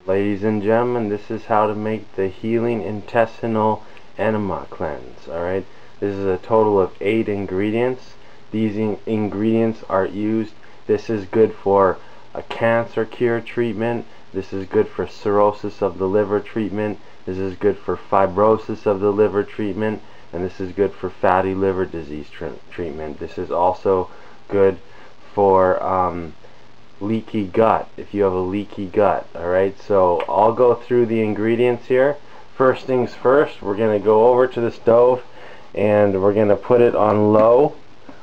Ladies and gentlemen, this is how to make the healing intestinal enema cleanse. Alright, this is a total of 8 ingredients. These ingredients are used. This is good for a cancer cure treatment. This is good for cirrhosis of the liver treatment. This is good for fibrosis of the liver treatment. And this is good for fatty liver disease treatment. This is also good for leaky gut, if you have a leaky gut. Alright, so I'll go through the ingredients here. First things first, we're going to go over to the stove and we're going to put it on low,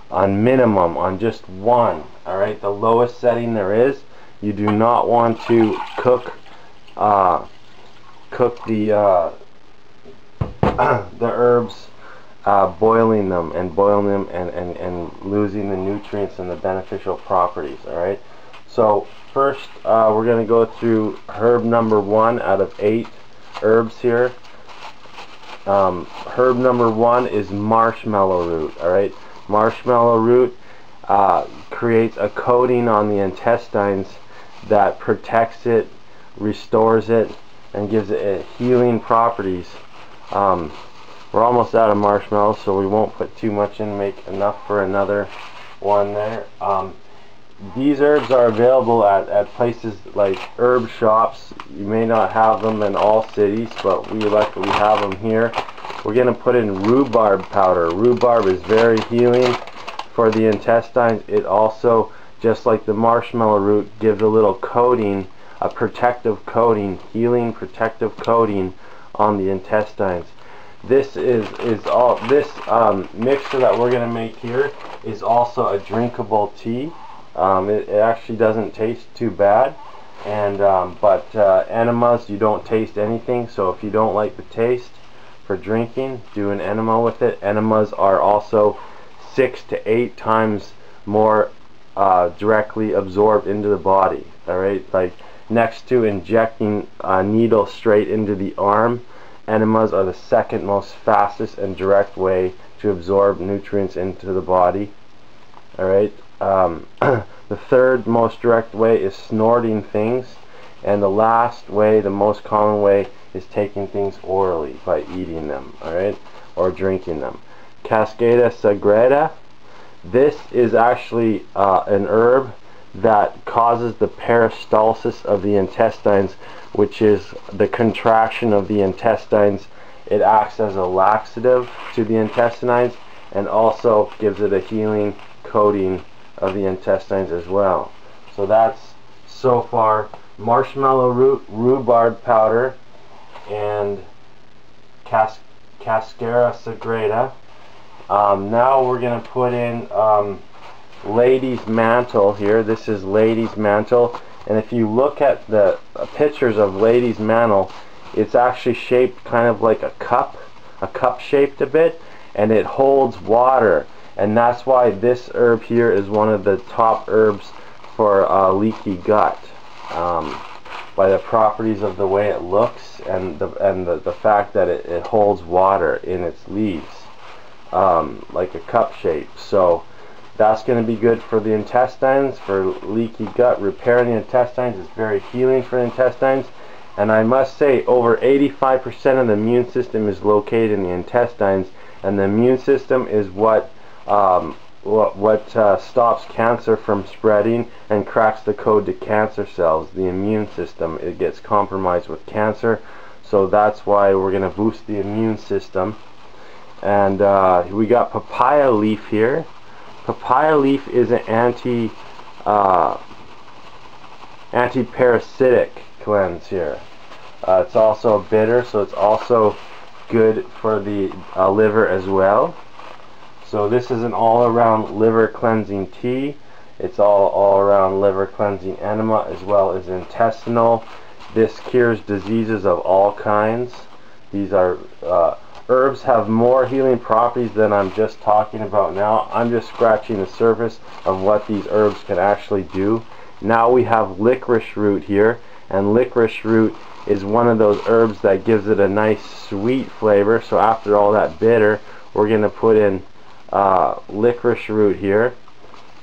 on minimum, on just 1. Alright, the lowest setting there is. You do not want to cook the herbs, boiling them and losing the nutrients and the beneficial properties. Alright, so first we're going to go through herb number 1 out of 8 herbs here. Herb number 1 is marshmallow root. Alright, marshmallow root creates a coating on the intestines that protects it, restores it, and gives it healing properties. We're almost out of marshmallows, so we won't put too much in, make enough for another one there. These herbs are available at places like herb shops. You may not have them in all cities, but we luckily have them here. We're going to put in rhubarb powder. Rhubarb is very healing for the intestines. It also, just like the marshmallow root, gives a little coating, a protective coating, healing protective coating on the intestines. This all this mixture that we're going to make here is also a drinkable tea. It actually doesn't taste too bad, and but enemas, you don't taste anything. So if you don't like the taste for drinking, do an enema with it. Enemas are also 6 to 8 times more directly absorbed into the body. Alright, like next to injecting a needle straight into the arm, enemas are the second most fastest and direct way to absorb nutrients into the body. Alright, the third most direct way is snorting things, and the last way, the most common way, is taking things orally by eating them, alright, or drinking them. Cascara Sagrada, this is actually an herb that causes the peristalsis of the intestines, which is the contraction of the intestines. It acts as a laxative to the intestines and also gives it a healing coating of the intestines as well. So that's so far marshmallow root, rhubarb powder, and Cascara Sagrada. Now we're going to put in lady's mantle here. This is lady's mantle, and if you look at the pictures of lady's mantle, it's actually shaped kind of like a cup shaped a bit, and it holds water, and that's why this herb here is one of the top herbs for leaky gut, by the properties of the way it looks and the fact that it holds water in its leaves, like a cup shape. So that's going to be good for the intestines, for leaky gut. Repairing the intestines is very healing for the intestines. And I must say, over 85% of the immune system is located in the intestines, and the immune system is what stops cancer from spreading and cracks the code to cancer cells. The immune system, it gets compromised with cancer, so that's why we're going to boost the immune system. And we got papaya leaf here. Papaya leaf is an anti-parasitic cleanse here. It's also bitter, so it's also good for the liver as well. So this is an all-around liver cleansing tea. It's all around liver cleansing enema as well as intestinal. This cures diseases of all kinds. These are herbs have more healing properties than I'm just talking about now. I'm just scratching the surface of what these herbs can actually do. Now we have licorice root here, and licorice root is one of those herbs that gives it a nice sweet flavor. So after all that bitter, we're going to put in licorice root here,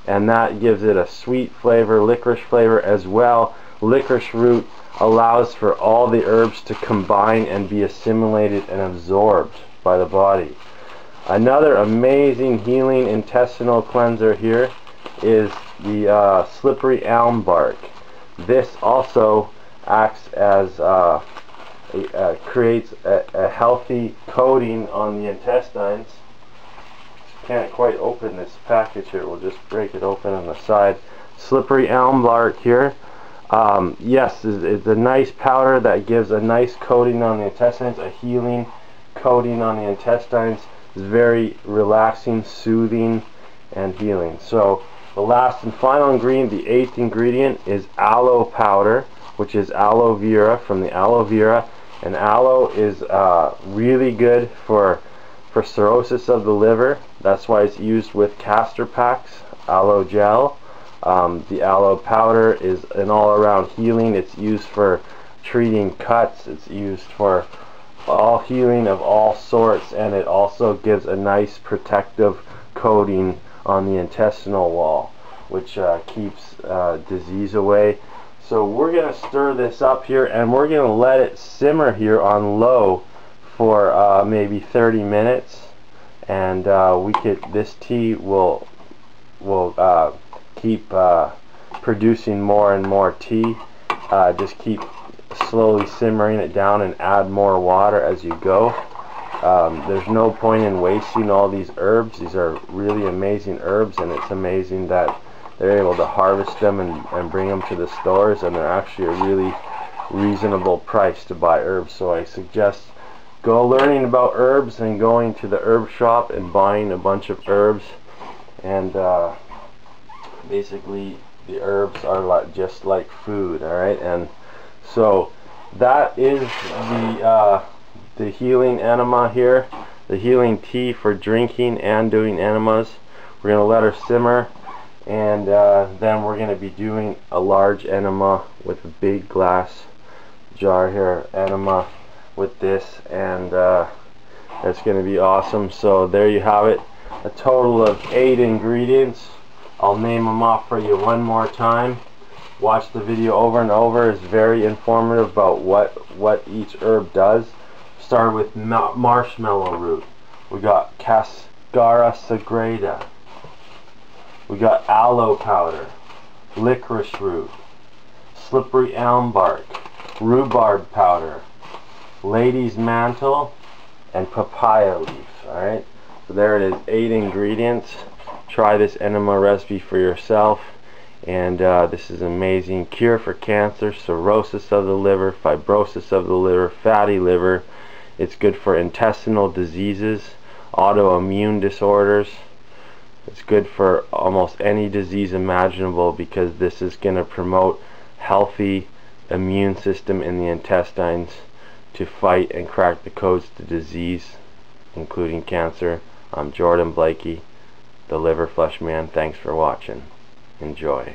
and that gives it a sweet flavor, licorice flavor as well. Licorice root allows for all the herbs to combine and be assimilated and absorbed by the body. Another amazing healing intestinal cleanser here is the slippery elm bark. This also acts as creates a healthy coating on the intestines. Can't quite open this package here. We'll just break it open on the side. Slippery elm bark here. Yes, it's a nice powder that gives a nice coating on the intestines, a healing coating on the intestines. It's very relaxing, soothing, and healing. So the last and final ingredient, the 8th ingredient, is aloe powder, which is aloe vera from the aloe vera. And aloe is really good for cirrhosis of the liver. That's why it's used with castor packs, aloe gel. The aloe powder is an all-around healing. It's used for treating cuts. It's used for all healing of all sorts, and it also gives a nice protective coating on the intestinal wall, which keeps disease away. So we're going to stir this up here, and we're going to let it simmer here on low for maybe 30 minutes, and this tea will keep producing more and more tea. Just keep slowly simmering it down and add more water as you go. There's no point in wasting all these herbs. These are really amazing herbs, and it's amazing that they're able to harvest them and bring them to the stores, and they're actually a really reasonable price to buy herbs. So I suggest go learning about herbs and going to the herb shop and buying a bunch of herbs. And basically the herbs are just like food, alright? And so that is the healing enema here, the healing tea for drinking and doing enemas. We're going to let her simmer, and then we're going to be doing a large enema with a big glass jar here, enema with this, and it's going to be awesome. So there you have it, a total of 8 ingredients. I'll name them off for you one more time. Watch the video over and over. It's very informative about what each herb does. Start with Marshmellow Root. We got Cascara Sagrada. We got aloe powder, Licorice Root, slippery elm bark, Rhubarb Powder, lady's mantle, and Papaya Leaf. Alright, so there it is, 8 ingredients. Try this enema recipe for yourself, and this is an amazing cure for cancer, cirrhosis of the liver, fibrosis of the liver, fatty liver. It's good for intestinal diseases, autoimmune disorders. It's good for almost any disease imaginable, because this is going to promote healthy immune system in the intestines to fight and crack the codes to disease, including cancer. I'm Jordan Blakey, the Liver Flesh Man. Thanks for watching. Enjoy.